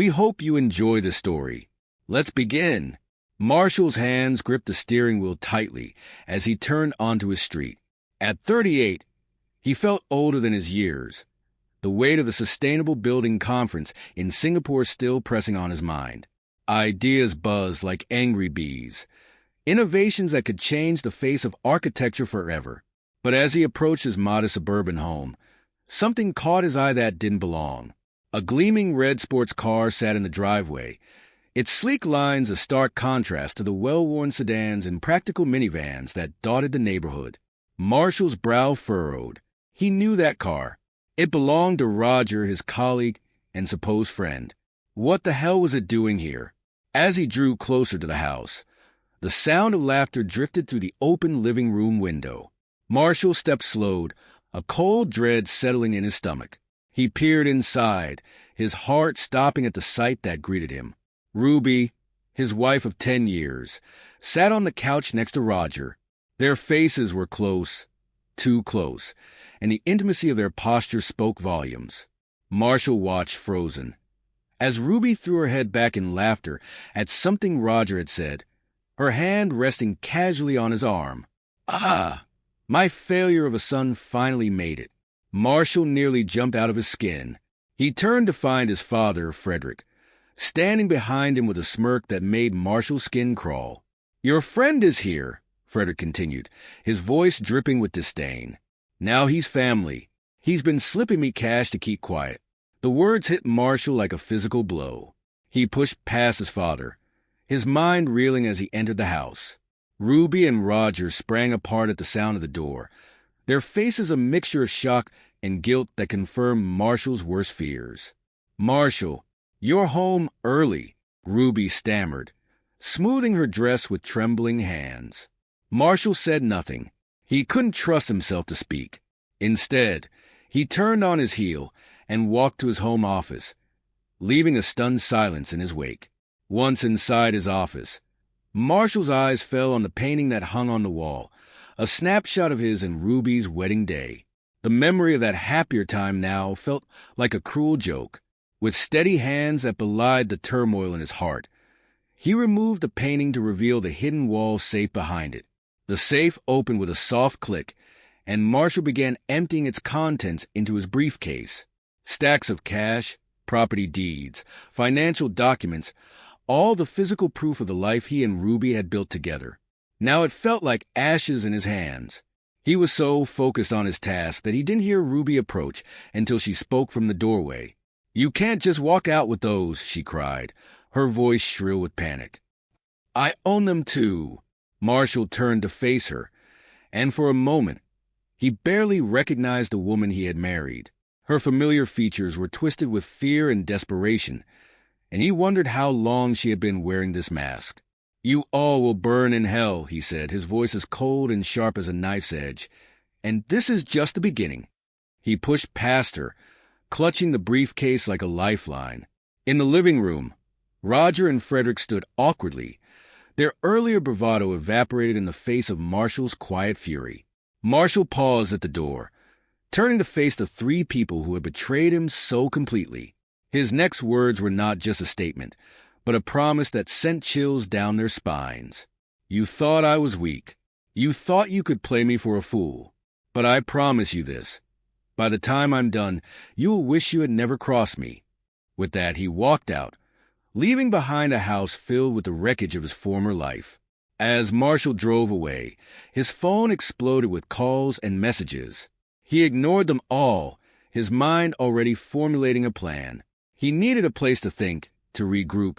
We hope you enjoy the story. Let's begin. Marshall's hands gripped the steering wheel tightly as he turned onto his street. At 38, he felt older than his years, the weight of the Sustainable Building Conference in Singapore still pressing on his mind. Ideas buzzed like angry bees, innovations that could change the face of architecture forever. But as he approached his modest suburban home, something caught his eye that didn't belong. A gleaming red sports car sat in the driveway, its sleek lines a stark contrast to the well-worn sedans and practical minivans that dotted the neighborhood. Marshall's brow furrowed. He knew that car. It belonged to Roger, his colleague and supposed friend. What the hell was it doing here? As he drew closer to the house, the sound of laughter drifted through the open living room window. Marshall's steps slowed, a cold dread settling in his stomach. He peered inside, his heart stopping at the sight that greeted him. Ruby, his wife of 10 years, sat on the couch next to Roger. Their faces were close, too close, and the intimacy of their posture spoke volumes. Marshall watched frozen. As Ruby threw her head back in laughter at something Roger had said, her hand resting casually on his arm. Ah! My failure of a son finally made it. Marshall nearly jumped out of his skin. He turned to find his father, Frederick, standing behind him with a smirk that made Marshall's skin crawl. "Your friend is here," Frederick continued, his voice dripping with disdain. "Now he's family. He's been slipping me cash to keep quiet." The words hit Marshall like a physical blow. He pushed past his father, his mind reeling as he entered the house. Ruby and Roger sprang apart at the sound of the door, their faces a mixture of shock and guilt that confirmed Marshall's worst fears. "Marshall, you're home early," Ruby stammered, smoothing her dress with trembling hands. Marshall said nothing. He couldn't trust himself to speak. Instead, he turned on his heel and walked to his home office, leaving a stunned silence in his wake. Once inside his office, Marshall's eyes fell on the painting that hung on the wall, a snapshot of his and Ruby's wedding day. The memory of that happier time now felt like a cruel joke. With steady hands that belied the turmoil in his heart, he removed the painting to reveal the hidden wall safe behind it. The safe opened with a soft click, and Marshall began emptying its contents into his briefcase. Stacks of cash, property deeds, financial documents, all the physical proof of the life he and Ruby had built together. Now it felt like ashes in his hands. He was so focused on his task that he didn't hear Ruby approach until she spoke from the doorway. "You can't just walk out with those," she cried, her voice shrill with panic. "I own them too." Marshall turned to face her, and for a moment, he barely recognized the woman he had married. Her familiar features were twisted with fear and desperation, and he wondered how long she had been wearing this mask. "You all will burn in hell," he said, his voice as cold and sharp as a knife's edge. "And this is just the beginning." He pushed past her, clutching the briefcase like a lifeline. In the living room, Roger and Frederick stood awkwardly, their earlier bravado evaporated in the face of Marshall's quiet fury. Marshall paused at the door, turning to face the three people who had betrayed him so completely. His next words were not just a statement, but a promise that sent chills down their spines. "You thought I was weak. You thought you could play me for a fool. But I promise you this. By the time I'm done, you will wish you had never crossed me." With that, he walked out, leaving behind a house filled with the wreckage of his former life. As Marshall drove away, his phone exploded with calls and messages. He ignored them all, his mind already formulating a plan. He needed a place to think, to regroup,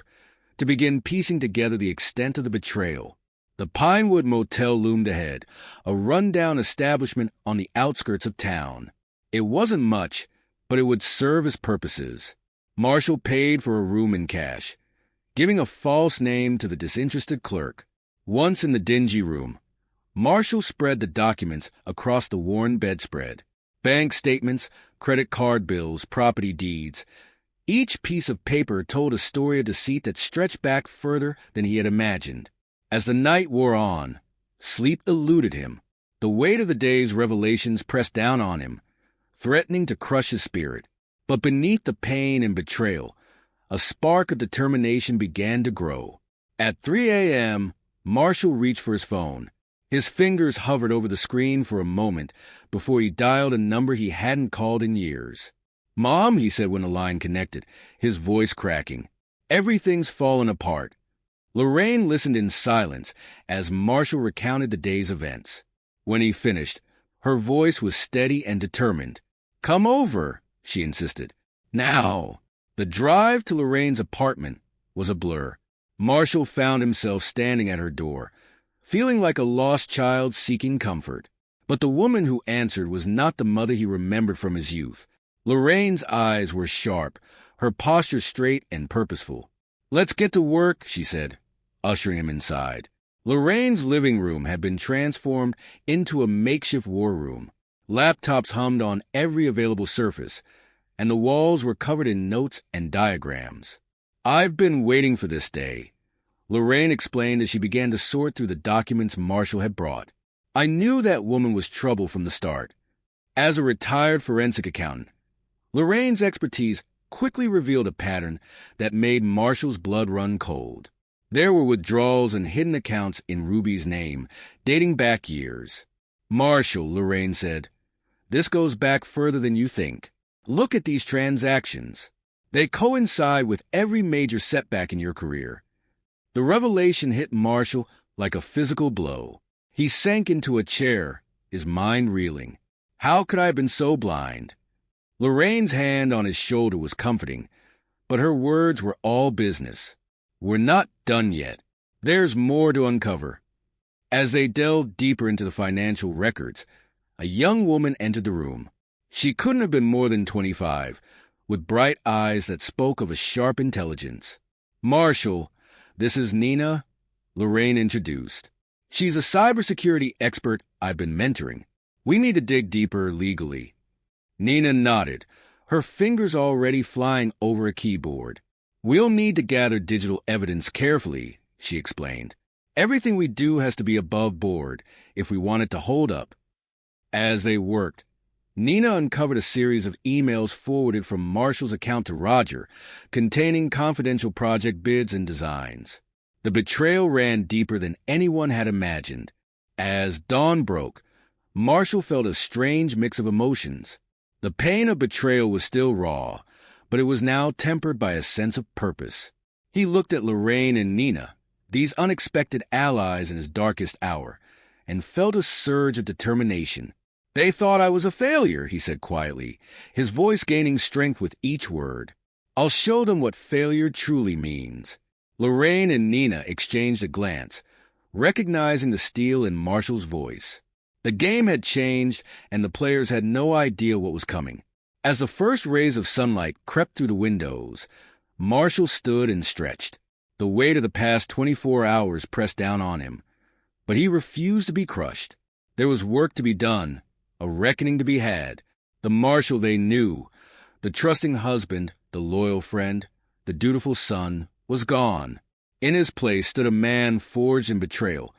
to begin piecing together the extent of the betrayal. The Pinewood Motel loomed ahead, a rundown establishment on the outskirts of town. It wasn't much, but it would serve his purposes. Marshall paid for a room in cash, giving a false name to the disinterested clerk. Once in the dingy room, Marshall spread the documents across the worn bedspread. Bank statements, credit card bills, property deeds. Each piece of paper told a story of deceit that stretched back further than he had imagined. As the night wore on, sleep eluded him. The weight of the day's revelations pressed down on him, threatening to crush his spirit. But beneath the pain and betrayal, A spark of determination began to grow. At 3 a.m., Marshall reached for his phone. His fingers hovered over the screen for a moment before he dialed a number he hadn't called in years. "Mom," he said when the line connected, his voice cracking. "Everything's fallen apart." Lorraine listened in silence as Marshall recounted the day's events. When he finished, her voice was steady and determined. "Come over," she insisted. "Now." The drive to Lorraine's apartment was a blur. Marshall found himself standing at her door, feeling like a lost child seeking comfort. But the woman who answered was not the mother he remembered from his youth. Lorraine's eyes were sharp, her posture straight and purposeful. "Let's get to work," she said, ushering him inside. Lorraine's living room had been transformed into a makeshift war room. Laptops hummed on every available surface, and the walls were covered in notes and diagrams. "I've been waiting for this day," Lorraine explained as she began to sort through the documents Marshall had brought. "I knew that woman was trouble from the start." As a retired forensic accountant, Lorraine's expertise quickly revealed a pattern that made Marshall's blood run cold. There were withdrawals and hidden accounts in Ruby's name, dating back years. "Marshall," Lorraine said, "this goes back further than you think. Look at these transactions. They coincide with every major setback in your career." The revelation hit Marshall like a physical blow. He sank into a chair, his mind reeling. How could I have been so blind? Lorraine's hand on his shoulder was comforting, but her words were all business. "We're not done yet. There's more to uncover." As they delved deeper into the financial records, a young woman entered the room. She couldn't have been more than 25, with bright eyes that spoke of a sharp intelligence. "Marshall, this is Nina," Lorraine introduced. "She's a cybersecurity expert I've been mentoring. We need to dig deeper legally." Nina nodded, her fingers already flying over a keyboard. "We'll need to gather digital evidence carefully," she explained. "Everything we do has to be above board if we want it to hold up." As they worked, Nina uncovered a series of emails forwarded from Marshall's account to Roger, containing confidential project bids and designs. The betrayal ran deeper than anyone had imagined. As dawn broke, Marshall felt a strange mix of emotions. The pain of betrayal was still raw, but it was now tempered by a sense of purpose. He looked at Lorraine and Nina, these unexpected allies in his darkest hour, and felt a surge of determination. "They thought I was a failure," he said quietly, his voice gaining strength with each word. "I'll show them what failure truly means." Lorraine and Nina exchanged a glance, recognizing the steel in Marshall's voice. The game had changed, and the players had no idea what was coming. As the first rays of sunlight crept through the windows, Marshall stood and stretched. The weight of the past 24 hours pressed down on him. But he refused to be crushed. There was work to be done, a reckoning to be had. The Marshall they knew, the trusting husband, the loyal friend, the dutiful son, was gone. In his place stood a man forged in betrayal,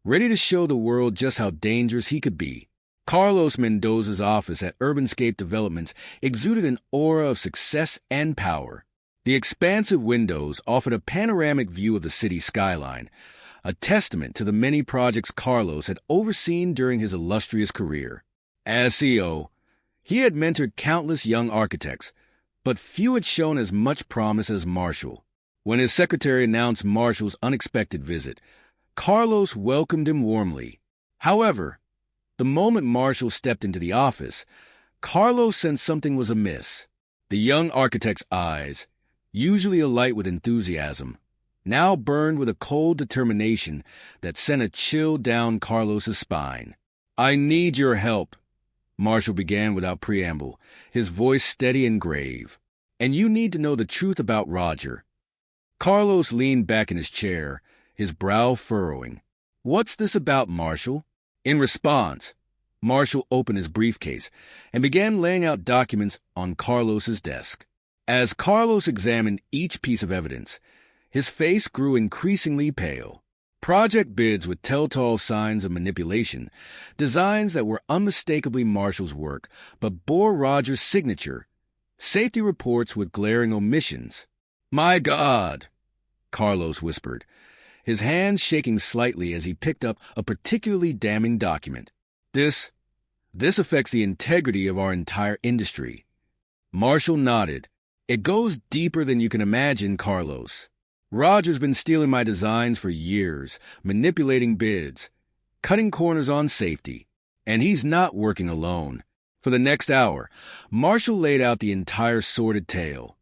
ready to show the world just how dangerous he could be. Carlos Mendoza's office at Urbanscape Developments exuded an aura of success and power. The expansive windows offered a panoramic view of the city skyline, a testament to the many projects Carlos had overseen during his illustrious career. As CEO, he had mentored countless young architects, but few had shown as much promise as Marshall. When his secretary announced Marshall's unexpected visit, Carlos welcomed him warmly. However, the moment Marshall stepped into the office, Carlos sensed something was amiss. The young architect's eyes, usually alight with enthusiasm, now burned with a cold determination that sent a chill down Carlos's spine. "I need your help," Marshall began without preamble, his voice steady and grave. "And you need to know the truth about Roger." Carlos leaned back in his chair, his brow furrowing. "What's this about, Marshall?" In response, Marshall opened his briefcase and began laying out documents on Carlos's desk. As Carlos examined each piece of evidence, his face grew increasingly pale. Project bids with telltale signs of manipulation, designs that were unmistakably Marshall's work but bore Roger's signature, safety reports with glaring omissions. My God, Carlos whispered, his hands shaking slightly as he picked up a particularly damning document. This affects the integrity of our entire industry. Marshall nodded. It goes deeper than you can imagine, Carlos. Roger's been stealing my designs for years, manipulating bids, cutting corners on safety, and he's not working alone. For the next hour, Marshall laid out the entire sordid tale.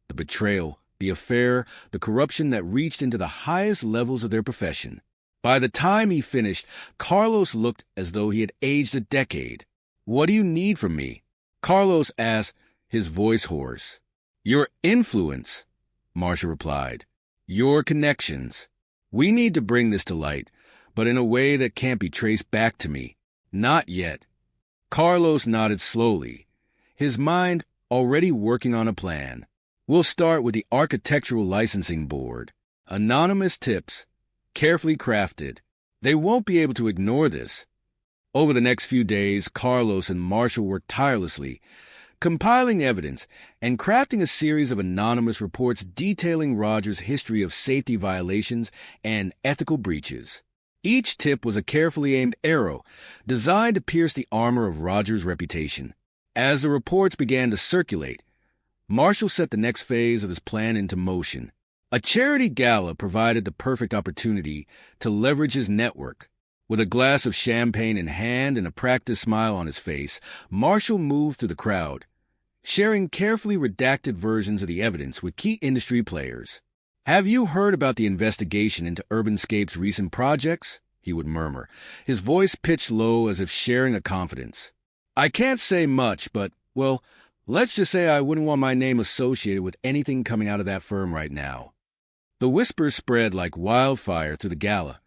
The betrayal, the affair, the corruption that reached into the highest levels of their profession. By the time he finished, Carlos looked as though he had aged a decade. What do you need from me? Carlos asked, his voice hoarse. Your influence, Marshall replied. Your connections. We need to bring this to light, but in a way that can't be traced back to me. Not yet. Carlos nodded slowly, his mind already working on a plan. We'll start with the Architectural Licensing Board. Anonymous tips, carefully crafted. They won't be able to ignore this. Over the next few days, Carlos and Marshall worked tirelessly, compiling evidence and crafting a series of anonymous reports detailing Roger's history of safety violations and ethical breaches. Each tip was a carefully aimed arrow designed to pierce the armor of Roger's reputation. As the reports began to circulate, Marshall set the next phase of his plan into motion. A charity gala provided the perfect opportunity to leverage his network. With a glass of champagne in hand and a practiced smile on his face, Marshall moved through the crowd, sharing carefully redacted versions of the evidence with key industry players. Have you heard about the investigation into Urbanscape's recent projects? He would murmur, his voice pitched low as if sharing a confidence. I can't say much, but, well, let's just say I wouldn't want my name associated with anything coming out of that firm right now. The whispers spread like wildfire through the gala,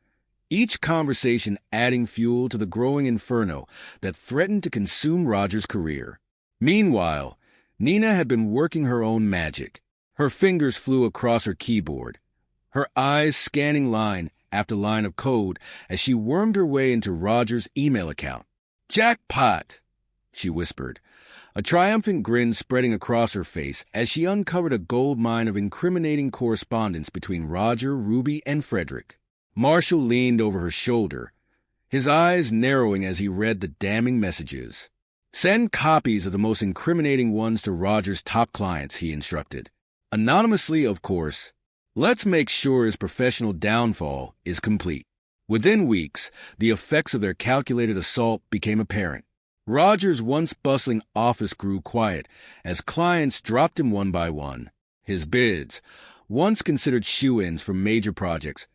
each conversation adding fuel to the growing inferno that threatened to consume Roger's career. Meanwhile, Nina had been working her own magic. Her fingers flew across her keyboard, her eyes scanning line after line of code as she wormed her way into Roger's email account. Jackpot, she whispered, a triumphant grin spreading across her face as she uncovered a gold mine of incriminating correspondence between Roger, Ruby, and Frederick. Marshall leaned over her shoulder, his eyes narrowing as he read the damning messages. Send copies of the most incriminating ones to Roger's top clients, he instructed. Anonymously, of course. Let's make sure his professional downfall is complete. Within weeks, the effects of their calculated assault became apparent. Roger's once bustling office grew quiet as clients dropped him one by one. His bids, once considered shoo-ins for major projects,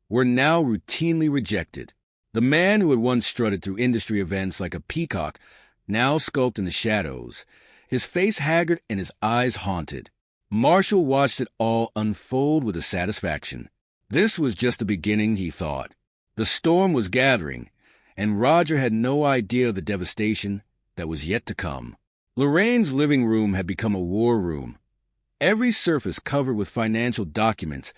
were now routinely rejected. The man who had once strutted through industry events like a peacock now skulked in the shadows, his face haggard and his eyes haunted. Marshall watched it all unfold with a satisfaction. This was just the beginning, he thought. The storm was gathering, and Roger had no idea of the devastation that was yet to come. Lorraine's living room had become a war room, every surface covered with financial documents,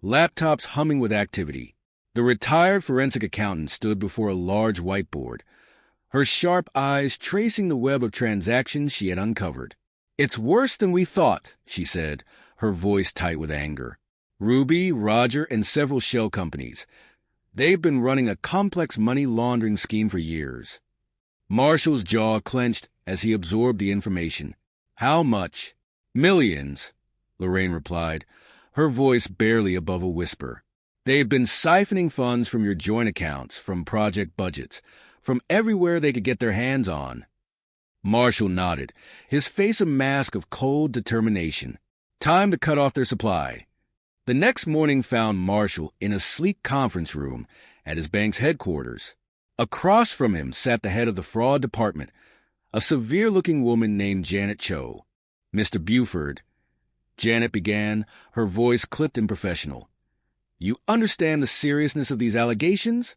laptops humming with activity. The retired forensic accountant stood before a large whiteboard, her sharp eyes tracing the web of transactions she had uncovered. It's worse than we thought, she said, her voice tight with anger. Ruby, Roger, and several shell companies. They've been running a complex money laundering scheme for years. Marshall's jaw clenched as he absorbed the information. How much? Millions, Lorraine replied, her voice barely above a whisper. They've been siphoning funds from your joint accounts, from project budgets, from everywhere they could get their hands on. Marshall nodded, his face a mask of cold determination. Time to cut off their supply. The next morning found Marshall in a sleek conference room at his bank's headquarters. Across from him sat the head of the fraud department, a severe-looking woman named Janet Cho. Mr. Buford, Janet began, her voice clipped and professional. You understand the seriousness of these allegations?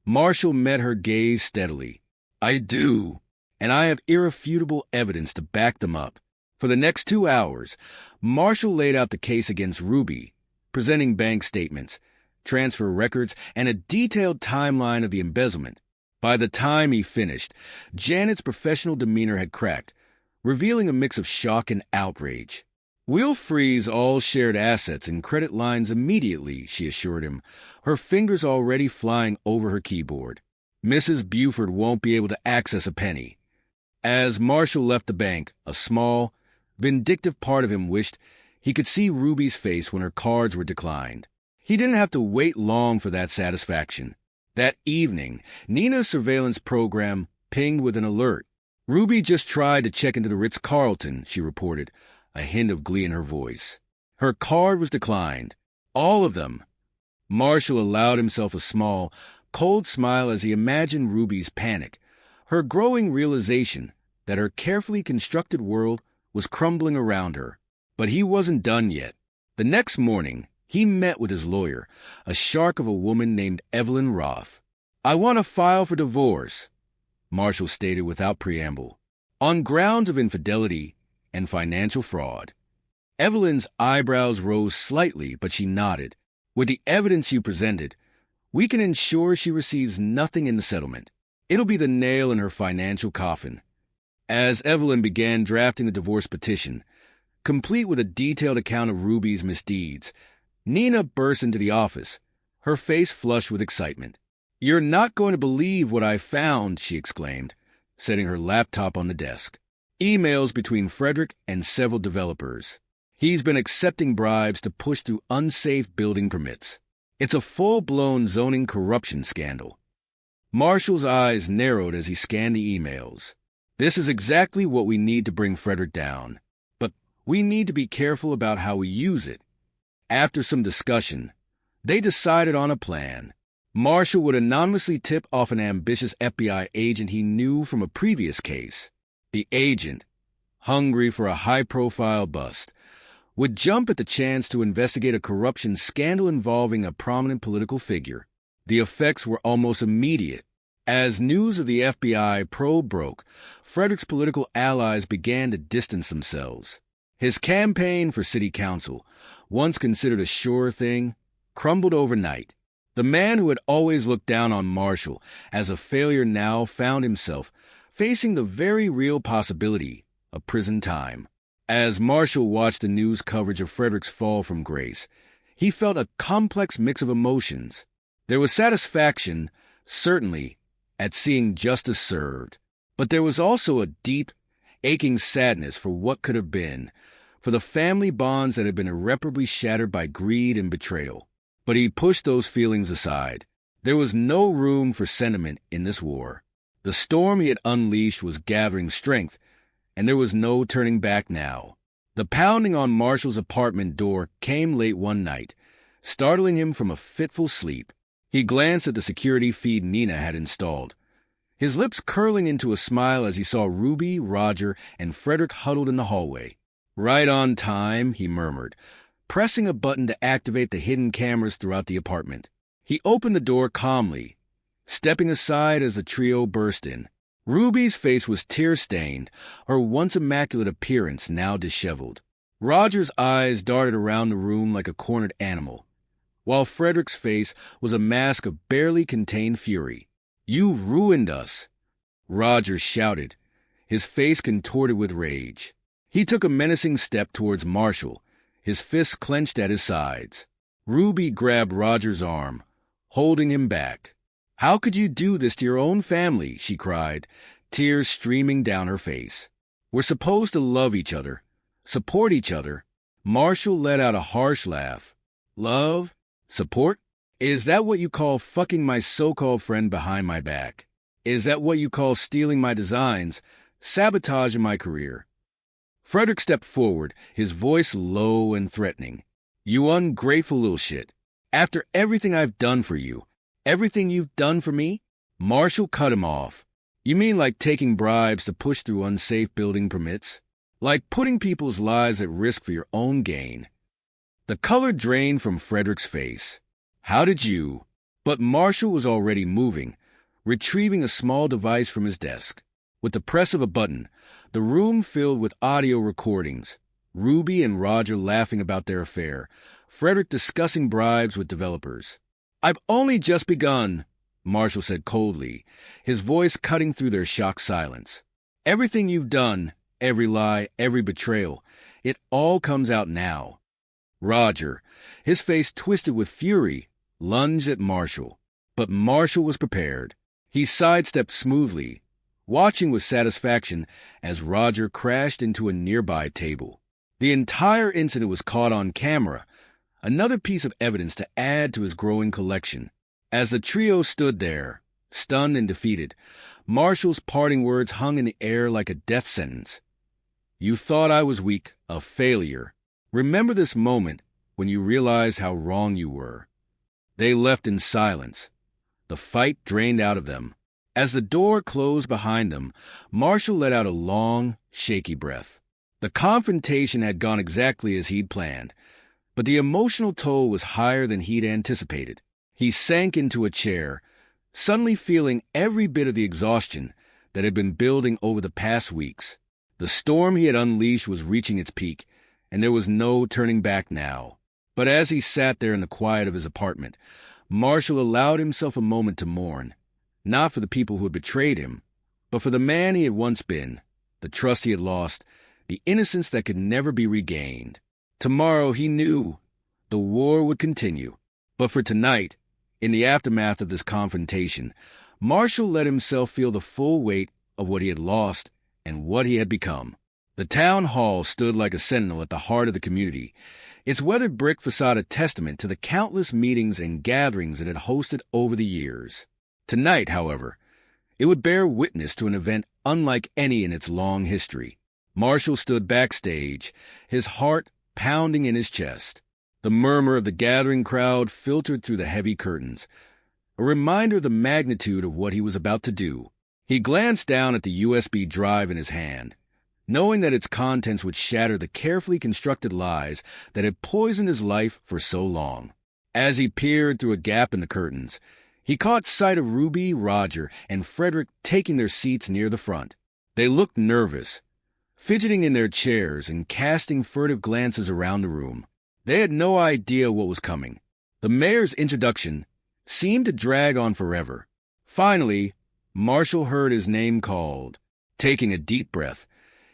Marshall met her gaze steadily. I do, and I have irrefutable evidence to back them up. For the next 2 hours, Marshall laid out the case against Ruby, presenting bank statements, transfer records, and a detailed timeline of the embezzlement. By the time he finished, Janet's professional demeanor had cracked, revealing a mix of shock and outrage. We'll freeze all shared assets and credit lines immediately, she assured him, her fingers already flying over her keyboard. Mrs. Buford won't be able to access a penny. As Marshall left the bank, a small, vindictive part of him wished he could see Ruby's face when her cards were declined. He didn't have to wait long for that satisfaction. That evening, Nina's surveillance program pinged with an alert. Ruby just tried to check into the Ritz-Carlton, she reported, a hint of glee in her voice. Her card was declined. All of them. Marshall allowed himself a small, cold smile as he imagined Ruby's panic, her growing realization that her carefully constructed world was crumbling around her. But he wasn't done yet. The next morning, he met with his lawyer, a shark of a woman named Evelyn Roth. "I want to file for divorce," Marshall stated without preamble, "on grounds of infidelity and financial fraud." Evelyn's eyebrows rose slightly, but she nodded. "With the evidence you presented, we can ensure she receives nothing in the settlement. It'll be the nail in her financial coffin." As Evelyn began drafting the divorce petition, complete with a detailed account of Ruby's misdeeds, Nina burst into the office, her face flushed with excitement. "You're not going to believe what I found," she exclaimed, setting her laptop on the desk. Emails between Frederick and several developers. He's been accepting bribes to push through unsafe building permits. It's a full-blown zoning corruption scandal. Marshall's eyes narrowed as he scanned the emails. This is exactly what we need to bring Frederick down. But we need to be careful about how we use it. After some discussion, they decided on a plan. Marshall would anonymously tip off an ambitious FBI agent he knew from a previous case. The agent, hungry for a high-profile bust, would jump at the chance to investigate a corruption scandal involving a prominent political figure. The effects were almost immediate. As news of the FBI probe broke, Frederick's political allies began to distance themselves. His campaign for city council, once considered a sure thing, crumbled overnight. The man who had always looked down on Marshall as a failure now found himself facing the very real possibility of prison time. As Marshall watched the news coverage of Frederick's fall from grace, he felt a complex mix of emotions. There was satisfaction, certainly, at seeing justice served, but there was also a deep, aching sadness for what could have been, for the family bonds that had been irreparably shattered by greed and betrayal. But he pushed those feelings aside. There was no room for sentiment in this war. The storm he had unleashed was gathering strength, and there was no turning back now. The pounding on Marshall's apartment door came late one night, startling him from a fitful sleep. He glanced at the security feed Nina had installed, his lips curling into a smile as he saw Ruby, Roger, and Frederick huddled in the hallway. "Right on time," he murmured, pressing a button to activate the hidden cameras throughout the apartment. He opened the door calmly, stepping aside as the trio burst in. Ruby's face was tear-stained, her once immaculate appearance now disheveled. Roger's eyes darted around the room like a cornered animal, while Frederick's face was a mask of barely contained fury. "You've ruined us," Roger shouted, his face contorted with rage. He took a menacing step towards Marshall, his fists clenched at his sides. Ruby grabbed Roger's arm, holding him back. "How could you do this to your own family?" she cried, tears streaming down her face. "We're supposed to love each other, support each other." Marshall let out a harsh laugh. "Love? Support? Is that what you call fucking my so-called friend behind my back? Is that what you call stealing my designs, sabotaging my career?" Frederick stepped forward, his voice low and threatening. "You ungrateful little shit. After everything I've done for you, everything you've done for me?" Marshall cut him off. "You mean like taking bribes to push through unsafe building permits? Like putting people's lives at risk for your own gain?" The color drained from Frederick's face. "How did you?" But Marshall was already moving, retrieving a small device from his desk. With the press of a button, the room filled with audio recordings, Ruby and Roger laughing about their affair, Frederick discussing bribes with developers. "I've only just begun," Marshall said coldly, his voice cutting through their shocked silence. "Everything you've done, every lie, every betrayal, It all comes out now. Roger, his face twisted with fury, lunged at Marshall. But Marshall was prepared. He sidestepped smoothly, watching with satisfaction as Roger crashed into a nearby table. The entire incident was caught on camera, another piece of evidence to add to his growing collection. As the trio stood there, stunned and defeated, Marshall's parting words hung in the air like a death sentence. "You thought I was weak, a failure. Remember this moment when you realized how wrong you were." They left in silence. The fight drained out of them. As the door closed behind them, Marshall let out a long, shaky breath. The confrontation had gone exactly as he'd planned, but the emotional toll was higher than he'd anticipated. He sank into a chair, suddenly feeling every bit of the exhaustion that had been building over the past weeks. The storm he had unleashed was reaching its peak, and there was no turning back now. But as he sat there in the quiet of his apartment, Marshall allowed himself a moment to mourn, not for the people who had betrayed him, but for the man he had once been, the trust he had lost, the innocence that could never be regained. Tomorrow, he knew, the war would continue. But for tonight, in the aftermath of this confrontation, Marshall let himself feel the full weight of what he had lost and what he had become. The town hall stood like a sentinel at the heart of the community, its weathered brick facade a testament to the countless meetings and gatherings it had hosted over the years. Tonight, however, it would bear witness to an event unlike any in its long history. Marshall stood backstage, his heart pounding in his chest. The murmur of the gathering crowd filtered through the heavy curtains, a reminder of the magnitude of what he was about to do. He glanced down at the USB drive in his hand, knowing that its contents would shatter the carefully constructed lies that had poisoned his life for so long. As he peered through a gap in the curtains, he caught sight of Ruby, Roger, and Frederick taking their seats near the front. They looked nervous, fidgeting in their chairs and casting furtive glances around the room. They had no idea what was coming. The mayor's introduction seemed to drag on forever. Finally, Marshall heard his name called. Taking a deep breath,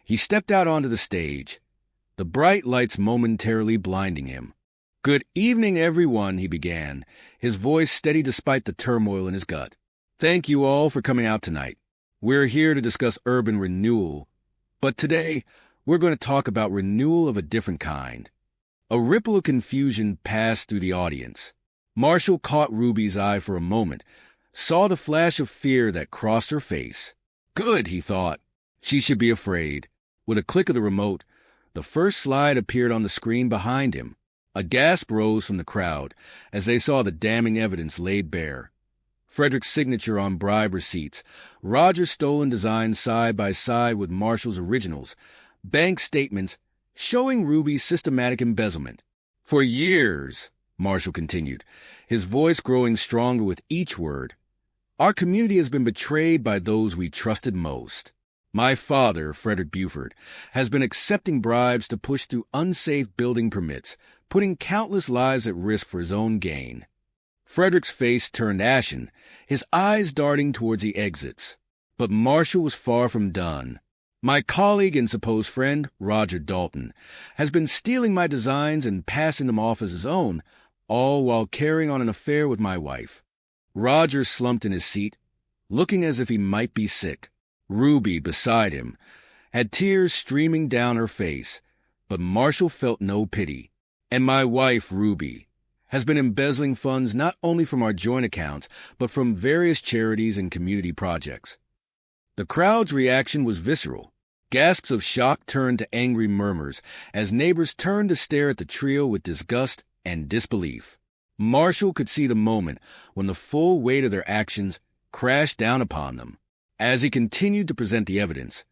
he stepped out onto the stage, the bright lights momentarily blinding him. "Good evening, everyone," he began, his voice steady despite the turmoil in his gut. "Thank you all for coming out tonight. We're here to discuss urban renewal, but today we're going to talk about renewal of a different kind." A ripple of confusion passed through the audience. Marshall caught Ruby's eye for a moment, saw the flash of fear that crossed her face. Good, he thought. She should be afraid. With a click of the remote, the first slide appeared on the screen behind him. A gasp rose from the crowd as they saw the damning evidence laid bare. Frederick's signature on bribe receipts, Roger's stolen designs side by side with Marshall's originals, bank statements showing Ruby's systematic embezzlement. "For years," Marshall continued, his voice growing stronger with each word, "our community has been betrayed by those we trusted most. My father, Frederick Buford, has been accepting bribes to push through unsafe building permits, putting countless lives at risk for his own gain." Frederick's face turned ashen, his eyes darting towards the exits. But Marshall was far from done. "My colleague and supposed friend, Roger Dalton, has been stealing my designs and passing them off as his own, all while carrying on an affair with my wife." Roger slumped in his seat, looking as if he might be sick. Ruby, beside him, had tears streaming down her face, but Marshall felt no pity. "And my wife, Ruby, has been embezzling funds not only from our joint accounts, but from various charities and community projects." The crowd's reaction was visceral. Gasps of shock turned to angry murmurs as neighbors turned to stare at the trio with disgust and disbelief. Marshall could see the moment when the full weight of their actions crashed down upon them. As he continued to present the evidence,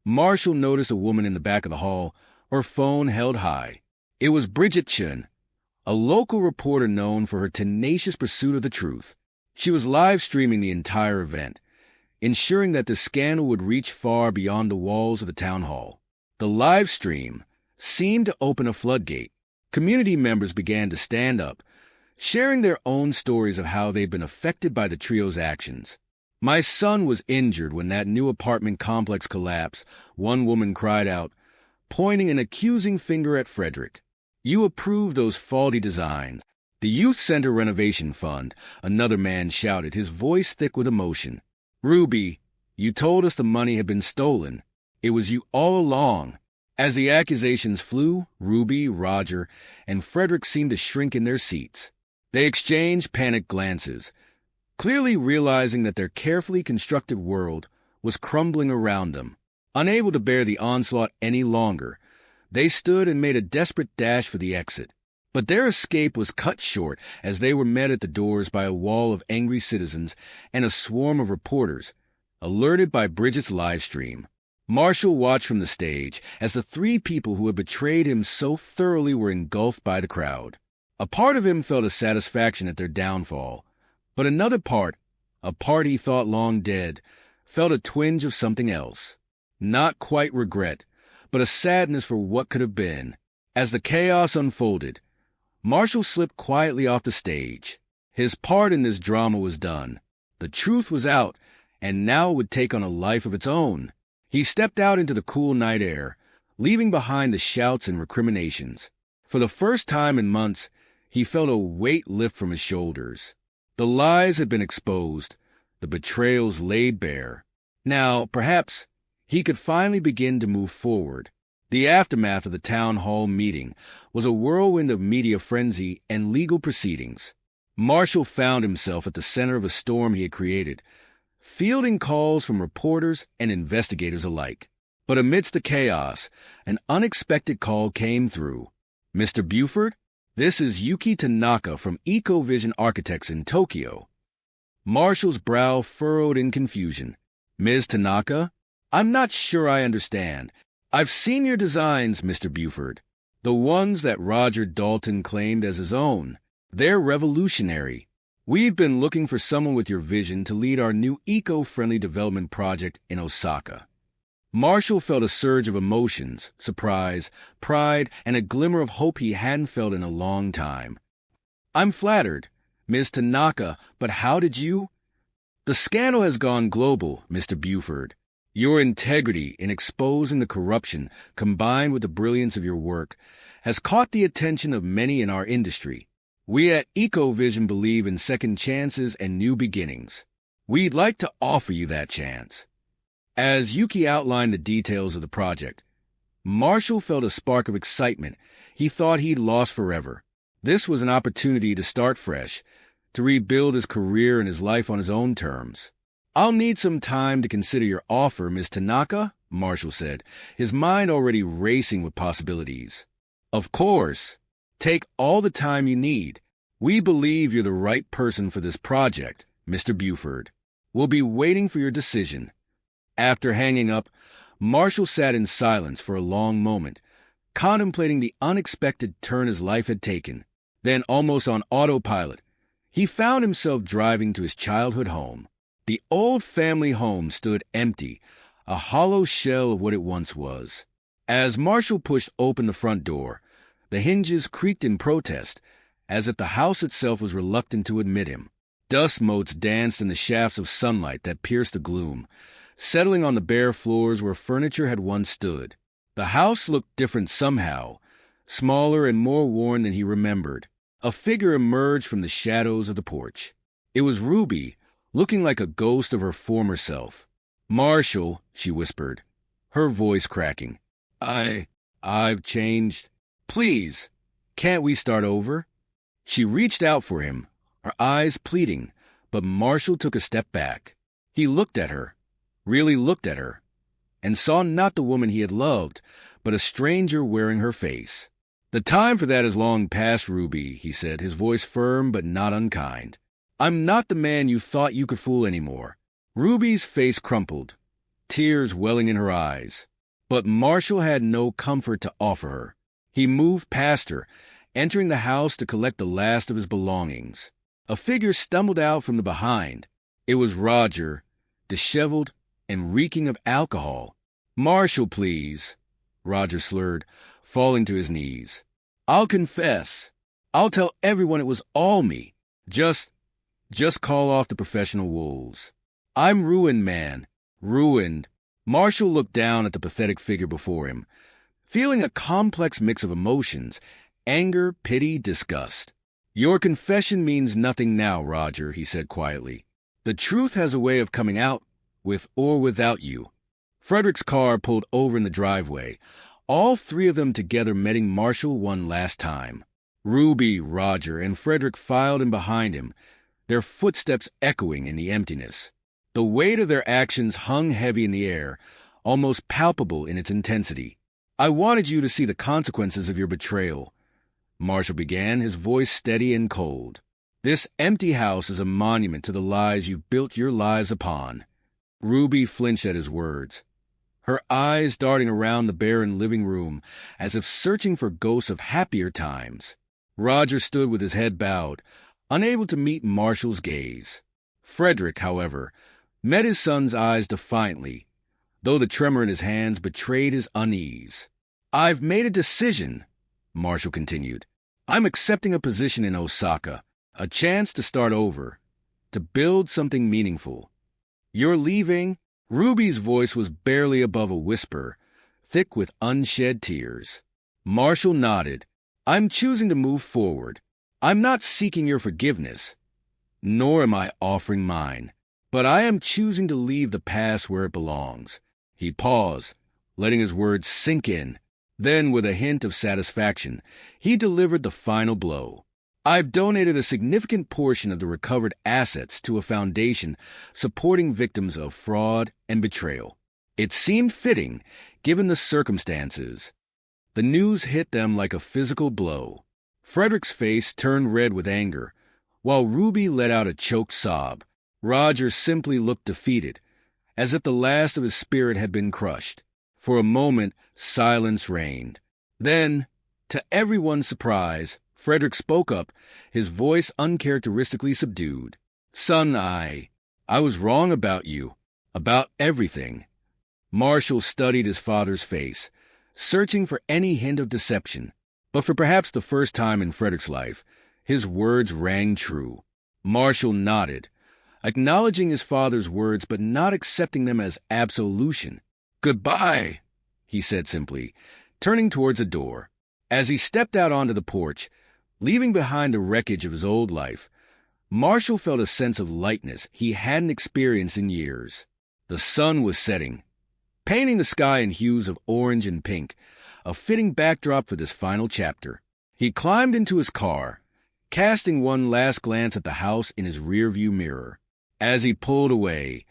Marshall noticed a woman in the back of the hall, her phone held high. It was Bridget Chun, a local reporter known for her tenacious pursuit of the truth. She was live streaming the entire event, ensuring that the scandal would reach far beyond the walls of the town hall. The live stream seemed to open a floodgate. Community members began to stand up, sharing their own stories of how they'd been affected by the trio's actions. "My son was injured when that new apartment complex collapsed," one woman cried out, pointing an accusing finger at Frederick. "You approve those faulty designs." "The Youth Center Renovation Fund," another man shouted, his voice thick with emotion. "Ruby, you told us the money had been stolen. It was you all along." As the accusations flew, Ruby, Roger, and Frederick seemed to shrink in their seats. They exchanged panicked glances, clearly realizing that their carefully constructed world was crumbling around them. Unable to bear the onslaught any longer, they stood and made a desperate dash for the exit. But their escape was cut short as they were met at the doors by a wall of angry citizens and a swarm of reporters, alerted by Bridget's live stream. Marshall watched from the stage as the three people who had betrayed him so thoroughly were engulfed by the crowd. A part of him felt a satisfaction at their downfall, but another part, a part he thought long dead, felt a twinge of something else. Not quite regret, but a sadness for what could have been. As the chaos unfolded, Marshall slipped quietly off the stage. His part in this drama was done. The truth was out, and now it would take on a life of its own. He stepped out into the cool night air, leaving behind the shouts and recriminations. For the first time in months, he felt a weight lift from his shoulders. The lies had been exposed, the betrayals laid bare. Now, perhaps, he could finally begin to move forward. The aftermath of the town hall meeting was a whirlwind of media frenzy and legal proceedings. Marshall found himself at the center of a storm he had created, fielding calls from reporters and investigators alike. But amidst the chaos, an unexpected call came through. "Mr. Buford, this is Yuki Tanaka from EcoVision Architects in Tokyo." Marshall's brow furrowed in confusion. "Ms. Tanaka? I'm not sure I understand. I've seen your designs, Mr. Buford. The ones that Roger Dalton claimed as his own. They're revolutionary. We've been looking for someone with your vision to lead our new eco-friendly development project in Osaka." Marshall felt a surge of emotions, surprise, pride, and a glimmer of hope he hadn't felt in a long time. "I'm flattered, Ms. Tanaka, but how did you—" "The scandal has gone global, Mr. Buford. Your integrity in exposing the corruption, combined with the brilliance of your work, has caught the attention of many in our industry. We at EcoVision believe in second chances and new beginnings. We'd like to offer you that chance." As Yuki outlined the details of the project, Marshall felt a spark of excitement he thought he'd lost forever. This was an opportunity to start fresh, to rebuild his career and his life on his own terms. "I'll need some time to consider your offer, Ms. Tanaka," Marshall said, his mind already racing with possibilities. "Of course. Take all the time you need. We believe you're the right person for this project, Mr. Buford. We'll be waiting for your decision." After hanging up, Marshall sat in silence for a long moment, contemplating the unexpected turn his life had taken. Then, almost on autopilot, he found himself driving to his childhood home. The old family home stood empty, a hollow shell of what it once was. As Marshall pushed open the front door, the hinges creaked in protest, as if the house itself was reluctant to admit him. Dust motes danced in the shafts of sunlight that pierced the gloom, settling on the bare floors where furniture had once stood. The house looked different somehow, smaller and more worn than he remembered. A figure emerged from the shadows of the porch. It was Ruby, looking like a ghost of her former self. "Marshall," she whispered, her voice cracking. I've changed. Please, can't we start over?" She reached out for him, her eyes pleading, but Marshall took a step back. He looked at her, really looked at her, and saw not the woman he had loved, but a stranger wearing her face. "The time for that is long past, Ruby," he said, his voice firm but not unkind. "I'm not the man you thought you could fool anymore." Ruby's face crumpled, tears welling in her eyes. But Marshall had no comfort to offer her. He moved past her, entering the house to collect the last of his belongings. A figure stumbled out from the behind. It was Roger, disheveled and reeking of alcohol. "Marshall, please," Roger slurred, falling to his knees. "I'll confess. I'll tell everyone it was all me. Just call off the professional wolves. I'm ruined, man. Ruined." Marshall looked down at the pathetic figure before him, feeling a complex mix of emotions: anger, pity, disgust. "Your confession means nothing now, Roger," he said quietly. "The truth has a way of coming out, with or without you." Frederick's car pulled over in the driveway, all three of them together meeting Marshall one last time. Ruby, Roger, and Frederick filed in behind him, their footsteps echoing in the emptiness. The weight of their actions hung heavy in the air, almost palpable in its intensity. "I wanted you to see the consequences of your betrayal," Marshall began, his voice steady and cold. "This empty house is a monument to the lies you've built your lives upon." Ruby flinched at his words, her eyes darting around the barren living room as if searching for ghosts of happier times. Roger stood with his head bowed, unable to meet Marshall's gaze. Frederick, however, met his son's eyes defiantly, though the tremor in his hands betrayed his unease. "I've made a decision," Marshall continued. "I'm accepting a position in Osaka, a chance to start over, to build something meaningful." "You're leaving?" Ruby's voice was barely above a whisper, thick with unshed tears. Marshall nodded. "I'm choosing to move forward. I'm not seeking your forgiveness, nor am I offering mine, but I am choosing to leave the past where it belongs." He paused, letting his words sink in. Then, with a hint of satisfaction, he delivered the final blow. "I've donated a significant portion of the recovered assets to a foundation supporting victims of fraud and betrayal. It seemed fitting, given the circumstances." The news hit them like a physical blow. Frederick's face turned red with anger, while Ruby let out a choked sob. Roger simply looked defeated, as if the last of his spirit had been crushed. For a moment, silence reigned. Then, to everyone's surprise, Frederick spoke up, his voice uncharacteristically subdued. "Son, I was wrong about you, about everything." Marshall studied his father's face, searching for any hint of deception. But for perhaps the first time in Frederick's life, his words rang true. Marshall nodded, acknowledging his father's words but not accepting them as absolution. "Goodbye," he said simply, turning towards the door. As he stepped out onto the porch, leaving behind the wreckage of his old life, Marshall felt a sense of lightness he hadn't experienced in years. The sun was setting, painting the sky in hues of orange and pink, a fitting backdrop for this final chapter. He climbed into his car, casting one last glance at the house in his rearview mirror. As he pulled away,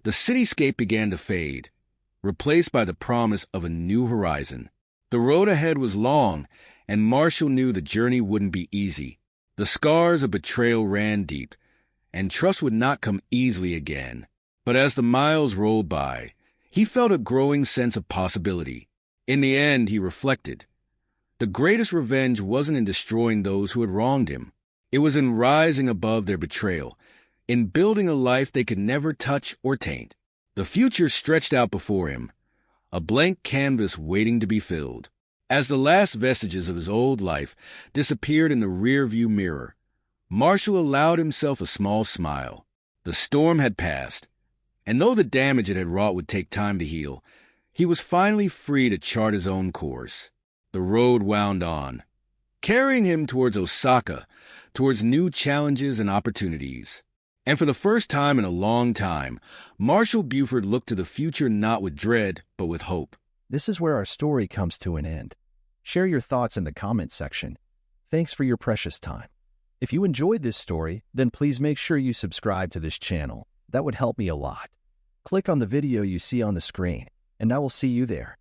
the cityscape began to fade, replaced by the promise of a new horizon. The road ahead was long, and Marshall knew the journey wouldn't be easy. The scars of betrayal ran deep, and trust would not come easily again. But as the miles rolled by, he felt a growing sense of possibility. In the end, he reflected, the greatest revenge wasn't in destroying those who had wronged him. It was in rising above their betrayal, in building a life they could never touch or taint. The future stretched out before him, a blank canvas waiting to be filled. As the last vestiges of his old life disappeared in the rearview mirror, Marshall allowed himself a small smile. The storm had passed, and though the damage it had wrought would take time to heal, he was finally free to chart his own course. The road wound on, carrying him towards Osaka, towards new challenges and opportunities. And for the first time in a long time, Marshall Buford looked to the future not with dread, but with hope. This is where our story comes to an end. Share your thoughts in the comments section. Thanks for your precious time. If you enjoyed this story, then please make sure you subscribe to this channel. That would help me a lot. Click on the video you see on the screen, and I will see you there.